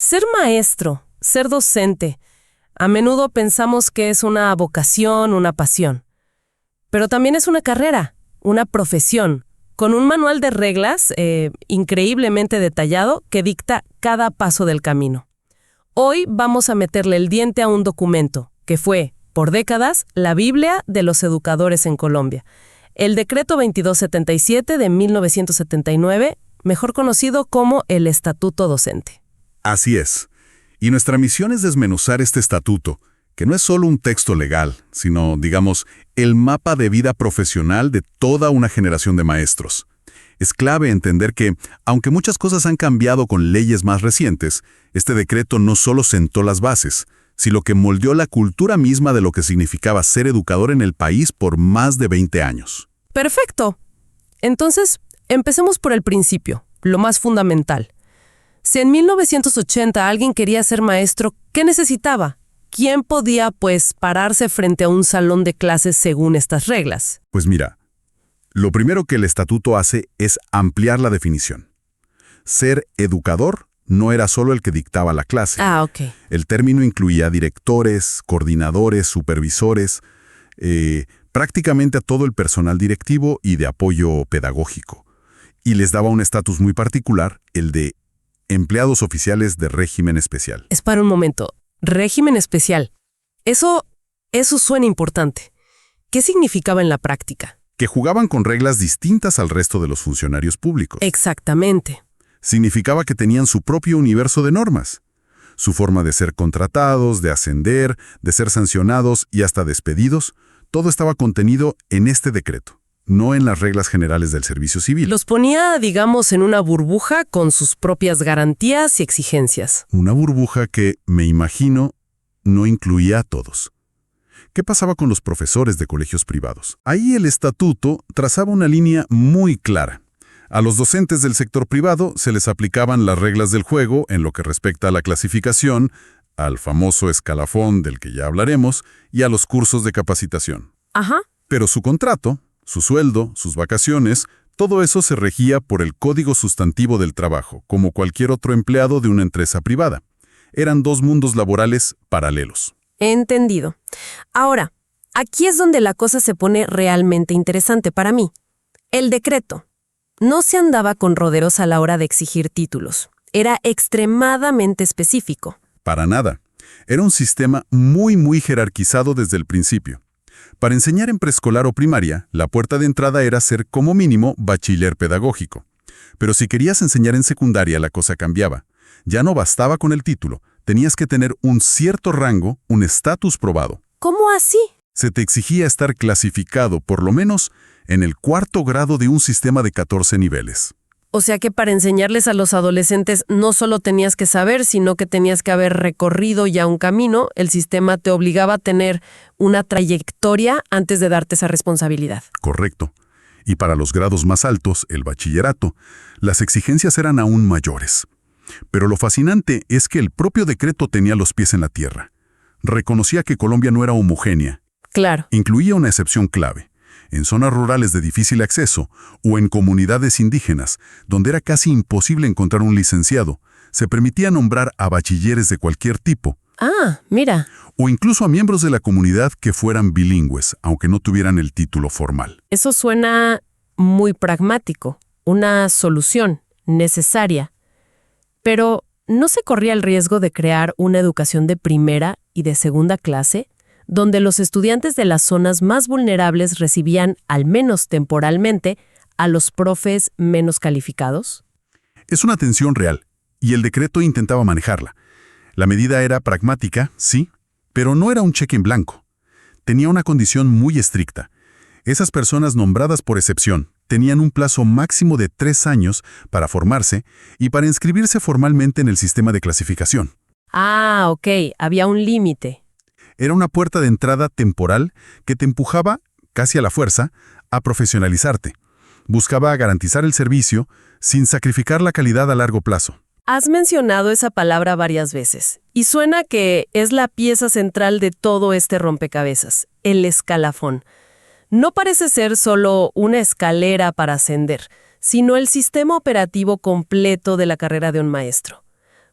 Ser maestro, ser docente, a menudo pensamos que es una vocación, una pasión. Pero también es una carrera, una profesión, con un manual de reglas increíblemente detallado que dicta cada paso del camino. Hoy vamos a meterle el diente a un documento que fue, por décadas, la Biblia de los educadores en Colombia. El Decreto 2277 de 1979, mejor conocido como el Estatuto Docente. Así es. Y nuestra misión es desmenuzar este estatuto, que no es solo un texto legal, sino, digamos, el mapa de vida profesional de toda una generación de maestros. Es clave entender que, aunque muchas cosas han cambiado con leyes más recientes, este decreto no solo sentó las bases, sino que moldeó la cultura misma de lo que significaba ser educador en el país por más de 20 años. Perfecto. Entonces, empecemos por el principio, lo más fundamental. Si en 1980 alguien quería ser maestro, ¿qué necesitaba? ¿Quién podía, pararse frente a un salón de clases según estas reglas? Pues mira, lo primero que el estatuto hace es ampliar la definición. Ser educador no era solo el que dictaba la clase. Ok. El término incluía directores, coordinadores, supervisores, prácticamente a todo el personal directivo y de apoyo pedagógico. Y les daba un estatus muy particular, el de empleados oficiales de régimen especial. Espera un momento. Régimen especial. Eso suena importante. ¿Qué significaba en la práctica? Que jugaban con reglas distintas al resto de los funcionarios públicos. Exactamente. Significaba que tenían su propio universo de normas. Su forma de ser contratados, de ascender, de ser sancionados y hasta despedidos, todo estaba contenido en este decreto, no en las reglas generales del servicio civil. Los ponía, digamos, en una burbuja con sus propias garantías y exigencias. Una burbuja que, me imagino, no incluía a todos. ¿Qué pasaba con los profesores de colegios privados? Ahí el estatuto trazaba una línea muy clara. A los docentes del sector privado se les aplicaban las reglas del juego en lo que respecta a la clasificación, al famoso escalafón del que ya hablaremos, y a los cursos de capacitación. Ajá. Pero su contrato, su sueldo, sus vacaciones, todo eso se regía por el Código Sustantivo del Trabajo, como cualquier otro empleado de una empresa privada. Eran dos mundos laborales paralelos. Entendido. Ahora, aquí es donde la cosa se pone realmente interesante para mí. El decreto no se andaba con roderos a la hora de exigir títulos. Era extremadamente específico. Para nada. Era un sistema muy jerarquizado desde el principio. Para enseñar en preescolar o primaria, la puerta de entrada era ser como mínimo bachiller pedagógico. Pero si querías enseñar en secundaria, la cosa cambiaba. Ya no bastaba con el título, tenías que tener un cierto rango, un estatus probado. ¿Cómo así? Se te exigía estar clasificado, por lo menos, en el 4º grado de un sistema de 14 niveles. O sea que para enseñarles a los adolescentes no solo tenías que saber, sino que tenías que haber recorrido ya un camino. El sistema te obligaba a tener una trayectoria antes de darte esa responsabilidad. Correcto. Y para los grados más altos, el bachillerato, las exigencias eran aún mayores. Pero lo fascinante es que el propio decreto tenía los pies en la tierra. Reconocía que Colombia no era homogénea. Claro. Incluía una excepción clave. En zonas rurales de difícil acceso o en comunidades indígenas, donde era casi imposible encontrar un licenciado, se permitía nombrar a bachilleres de cualquier tipo. Ah, mira. O incluso a miembros de la comunidad que fueran bilingües, aunque no tuvieran el título formal. Eso suena muy pragmático, una solución necesaria. Pero, ¿no se corría el riesgo de crear una educación de primera y de segunda clase, donde los estudiantes de las zonas más vulnerables recibían, al menos temporalmente, a los profes menos calificados? Es una tensión real, y el decreto intentaba manejarla. La medida era pragmática, sí, pero no era un cheque en blanco. Tenía una condición muy estricta. Esas personas nombradas por excepción tenían un plazo máximo de 3 años para formarse y para inscribirse formalmente en el sistema de clasificación. Ah, ok, había un límite. Era una puerta de entrada temporal que te empujaba, casi a la fuerza, a profesionalizarte. Buscaba garantizar el servicio sin sacrificar la calidad a largo plazo. Has mencionado esa palabra varias veces, y suena que es la pieza central de todo este rompecabezas, el escalafón. No parece ser solo una escalera para ascender, sino el sistema operativo completo de la carrera de un maestro.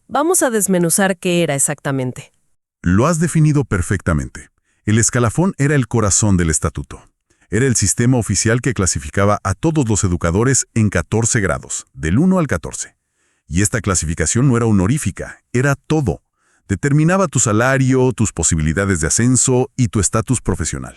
Vamos a desmenuzar qué era exactamente. Lo has definido perfectamente. El escalafón era el corazón del estatuto. Era el sistema oficial que clasificaba a todos los educadores en 14 grados, del 1 al 14. Y esta clasificación no era honorífica, era todo. Determinaba tu salario, tus posibilidades de ascenso y tu estatus profesional.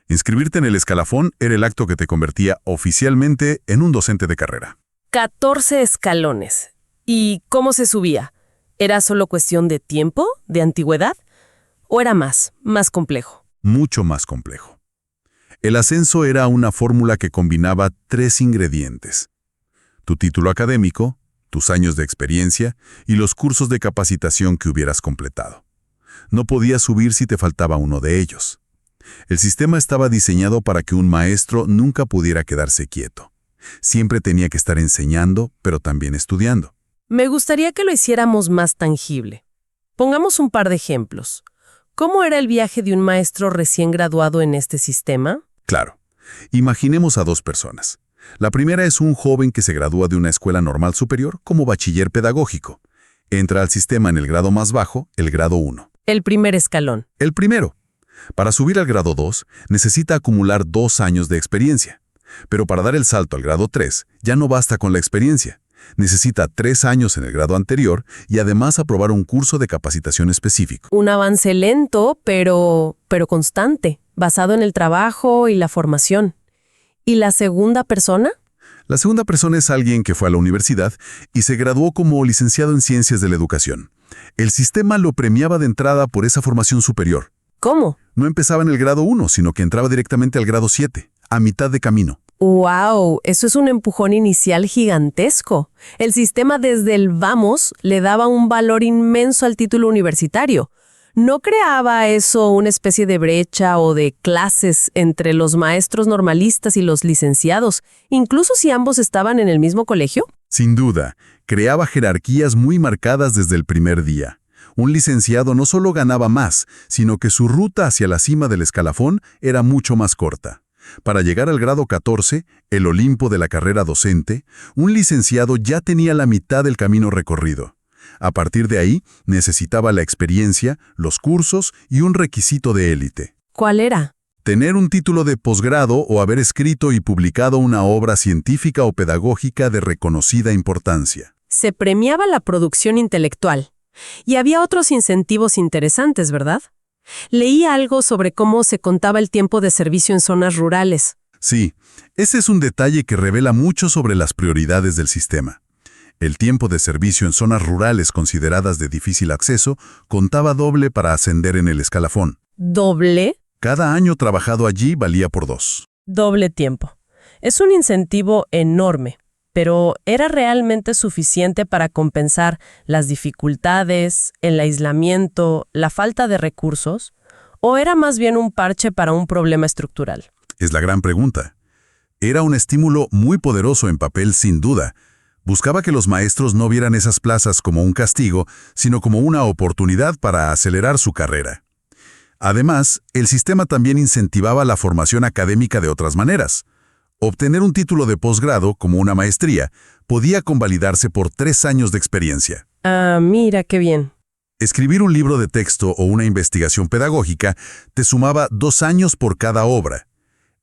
Inscribirte en el escalafón era el acto que te convertía oficialmente en un docente de carrera. 14 escalones. ¿Y cómo se subía? ¿Era solo cuestión de tiempo, de antigüedad? ¿O era más complejo? Mucho más complejo. El ascenso era una fórmula que combinaba 3 ingredientes: tu título académico, tus años de experiencia y los cursos de capacitación que hubieras completado. No podías subir si te faltaba uno de ellos. El sistema estaba diseñado para que un maestro nunca pudiera quedarse quieto. Siempre tenía que estar enseñando, pero también estudiando. Me gustaría que lo hiciéramos más tangible. Pongamos un par de ejemplos. ¿Cómo era el viaje de un maestro recién graduado en este sistema? Claro. Imaginemos a 2 personas. La primera es un joven que se gradúa de una escuela normal superior como bachiller pedagógico. Entra al sistema en el grado más bajo, el grado 1. El primer escalón. El primero. Para subir al grado 2, necesita acumular 2 años de experiencia. Pero para dar el salto al grado 3, ya no basta con la experiencia. Necesita 3 años en el grado anterior y además aprobar un curso de capacitación específico. Un avance lento, pero constante, basado en el trabajo y la formación. ¿Y la segunda persona? La segunda persona es alguien que fue a la universidad y se graduó como licenciado en Ciencias de la Educación. El sistema lo premiaba de entrada por esa formación superior. ¿Cómo? No empezaba en el grado 1, sino que entraba directamente al grado 7, a mitad de camino. ¡Wow! Eso es un empujón inicial gigantesco. El sistema desde el vamos le daba un valor inmenso al título universitario. ¿No creaba eso una especie de brecha o de clases entre los maestros normalistas y los licenciados, incluso si ambos estaban en el mismo colegio? Sin duda, creaba jerarquías muy marcadas desde el primer día. Un licenciado no solo ganaba más, sino que su ruta hacia la cima del escalafón era mucho más corta. Para llegar al grado 14, el Olimpo de la carrera docente, un licenciado ya tenía la mitad del camino recorrido. A partir de ahí, necesitaba la experiencia, los cursos y un requisito de élite. ¿Cuál era? Tener un título de posgrado o haber escrito y publicado una obra científica o pedagógica de reconocida importancia. Se premiaba la producción intelectual. Y había otros incentivos interesantes, ¿verdad? Leí algo sobre cómo se contaba el tiempo de servicio en zonas rurales. Sí, ese es un detalle que revela mucho sobre las prioridades del sistema. El tiempo de servicio en zonas rurales consideradas de difícil acceso contaba doble para ascender en el escalafón. ¿Doble? Cada año trabajado allí valía por 2. Doble tiempo. Es un incentivo enorme, pero ¿era realmente suficiente para compensar las dificultades, el aislamiento, la falta de recursos? ¿O era más bien un parche para un problema estructural? Es la gran pregunta. Era un estímulo muy poderoso en papel, sin duda. Buscaba que los maestros no vieran esas plazas como un castigo, sino como una oportunidad para acelerar su carrera. Además, el sistema también incentivaba la formación académica de otras maneras. Obtener un título de posgrado, como una maestría, podía convalidarse por 3 años de experiencia. Ah, mira qué bien. Escribir un libro de texto o una investigación pedagógica te sumaba 2 años por cada obra.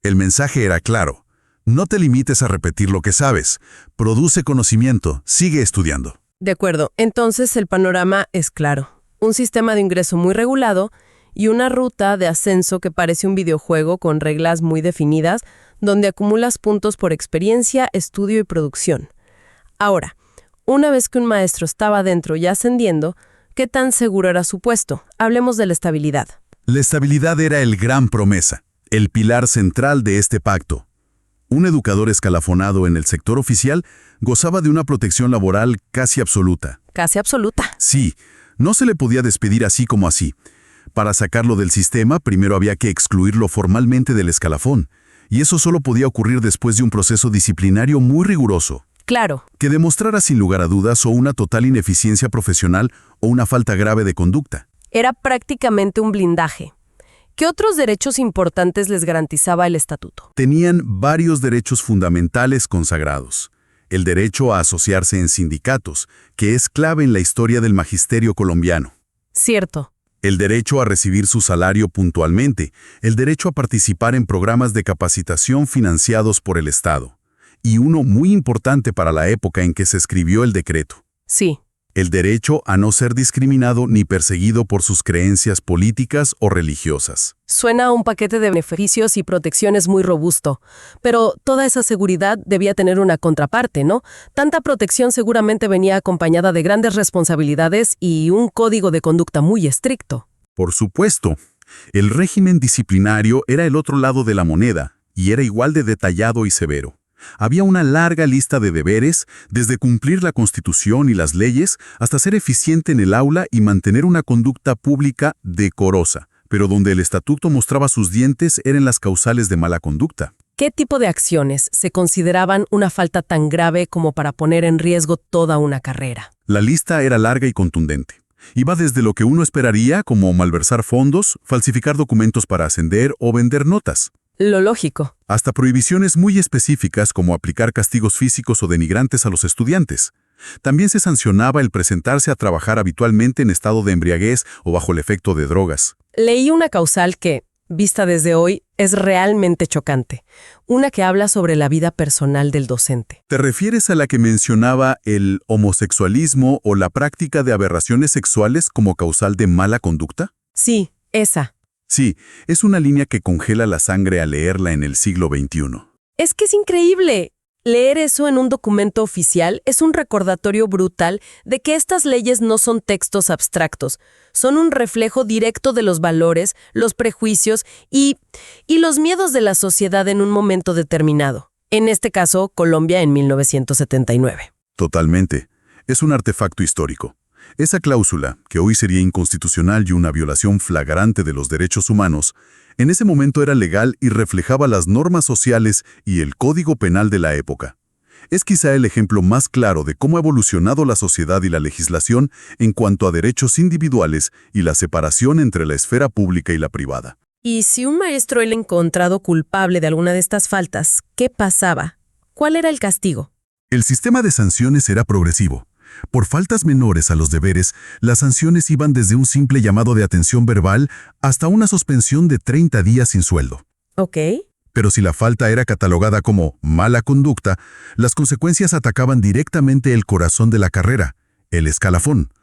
El mensaje era claro. No te limites a repetir lo que sabes. Produce conocimiento, sigue estudiando. De acuerdo, entonces el panorama es claro. Un sistema de ingreso muy regulado y una ruta de ascenso que parece un videojuego con reglas muy definidas, donde acumulas puntos por experiencia, estudio y producción. Ahora, una vez que un maestro estaba dentro y ascendiendo, ¿qué tan seguro era su puesto? Hablemos de la estabilidad. La estabilidad era el gran promesa, el pilar central de este pacto. Un educador escalafonado en el sector oficial gozaba de una protección laboral casi absoluta. Casi absoluta. Sí, no se le podía despedir así como así. Para sacarlo del sistema, primero había que excluirlo formalmente del escalafón, y eso solo podía ocurrir después de un proceso disciplinario muy riguroso. Claro. Que demostrara sin lugar a dudas o una total ineficiencia profesional o una falta grave de conducta. Era prácticamente un blindaje. ¿Qué otros derechos importantes les garantizaba el estatuto? Tenían varios derechos fundamentales consagrados. el derecho a asociarse en sindicatos, que es clave en la historia del magisterio colombiano. Cierto. El derecho a recibir su salario puntualmente, el derecho a participar en programas de capacitación financiados por el Estado. Y uno muy importante para la época en que se escribió el decreto. Sí. El derecho a no ser discriminado ni perseguido por sus creencias políticas o religiosas. Suena a un paquete de beneficios y protecciones muy robusto, pero toda esa seguridad debía tener una contraparte, ¿no? Tanta protección seguramente venía acompañada de grandes responsabilidades y un código de conducta muy estricto. Por supuesto, el régimen disciplinario era el otro lado de la moneda y era igual de detallado y severo. Había una larga lista de deberes, desde cumplir la Constitución y las leyes hasta ser eficiente en el aula y mantener una conducta pública decorosa, pero donde el estatuto mostraba sus dientes eran las causales de mala conducta. ¿Qué tipo de acciones se consideraban una falta tan grave como para poner en riesgo toda una carrera? La lista era larga y contundente. Iba desde lo que uno esperaría, como malversar fondos, falsificar documentos para ascender o vender notas, Lo lógico. hasta prohibiciones muy específicas como aplicar castigos físicos o denigrantes a los estudiantes. También se sancionaba el presentarse a trabajar habitualmente en estado de embriaguez o bajo el efecto de drogas. Leí una causal que, vista desde hoy, es realmente chocante. Una que habla sobre la vida personal del docente. ¿Te refieres a la que mencionaba el homosexualismo o la práctica de aberraciones sexuales como causal de mala conducta? Sí, esa. Sí, es una línea que congela la sangre al leerla en el siglo XXI. Es que es increíble. Leer eso en un documento oficial es un recordatorio brutal de que estas leyes no son textos abstractos, son un reflejo directo de los valores, los prejuicios y los miedos de la sociedad en un momento determinado. En este caso, Colombia en 1979. Totalmente. Es un artefacto histórico. Esa cláusula, que hoy sería inconstitucional y una violación flagrante de los derechos humanos, en ese momento era legal y reflejaba las normas sociales y el código penal de la época. Es quizá el ejemplo más claro de cómo ha evolucionado la sociedad y la legislación en cuanto a derechos individuales y la separación entre la esfera pública y la privada. Y si un maestro era encontrado culpable de alguna de estas faltas, ¿qué pasaba? ¿Cuál era el castigo? El sistema de sanciones era progresivo. Por faltas menores a los deberes, las sanciones iban desde un simple llamado de atención verbal hasta una suspensión de 30 días sin sueldo. Ok. Pero si la falta era catalogada como mala conducta, las consecuencias atacaban directamente el corazón de la carrera, el escalafón.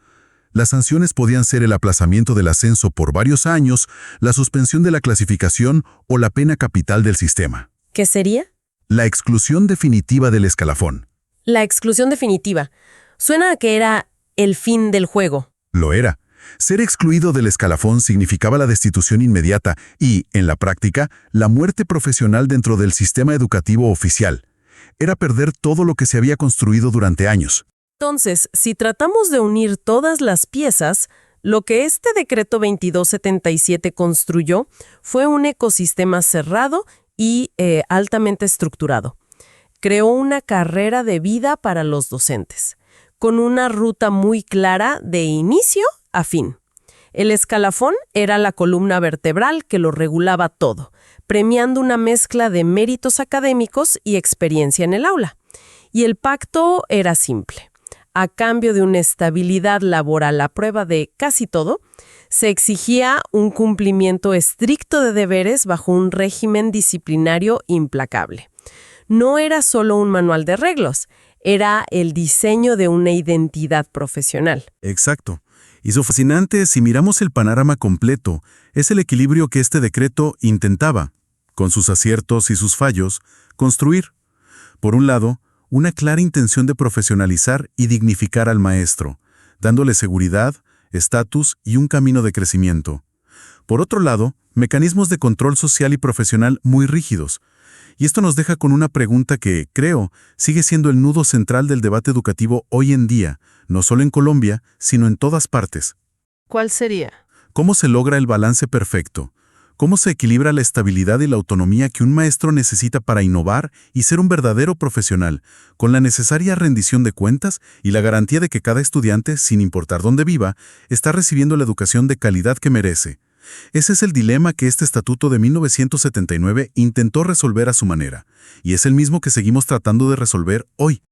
Las sanciones podían ser el aplazamiento del ascenso por varios años, la suspensión de la clasificación o la pena capital del sistema. ¿Qué sería? La exclusión definitiva del escalafón. La exclusión definitiva. Suena a que era el fin del juego. Lo era. Ser excluido del escalafón significaba la destitución inmediata y, en la práctica, la muerte profesional dentro del sistema educativo oficial. Era perder todo lo que se había construido durante años. Entonces, si tratamos de unir todas las piezas, lo que este decreto 2277 construyó fue un ecosistema cerrado y altamente estructurado. Creó una carrera de vida para los docentes, con una ruta muy clara de inicio a fin. El escalafón era la columna vertebral que lo regulaba todo, premiando una mezcla de méritos académicos y experiencia en el aula. Y el pacto era simple. A cambio de una estabilidad laboral a prueba de casi todo, se exigía un cumplimiento estricto de deberes bajo un régimen disciplinario implacable. No era solo un manual de reglas, era el diseño de una identidad profesional. Exacto. Y lo fascinante, si miramos el panorama completo, es el equilibrio que este decreto intentaba, con sus aciertos y sus fallos, construir. Por un lado, una clara intención de profesionalizar y dignificar al maestro, dándole seguridad, estatus y un camino de crecimiento. Por otro lado, mecanismos de control social y profesional muy rígidos. Y esto nos deja con una pregunta que, creo, sigue siendo el nudo central del debate educativo hoy en día, no solo en Colombia, sino en todas partes. ¿Cuál sería? ¿Cómo se logra el balance perfecto? ¿Cómo se equilibra la estabilidad y la autonomía que un maestro necesita para innovar y ser un verdadero profesional, con la necesaria rendición de cuentas y la garantía de que cada estudiante, sin importar dónde viva, está recibiendo la educación de calidad que merece? Ese es el dilema que este estatuto de 1979 intentó resolver a su manera, y es el mismo que seguimos tratando de resolver hoy.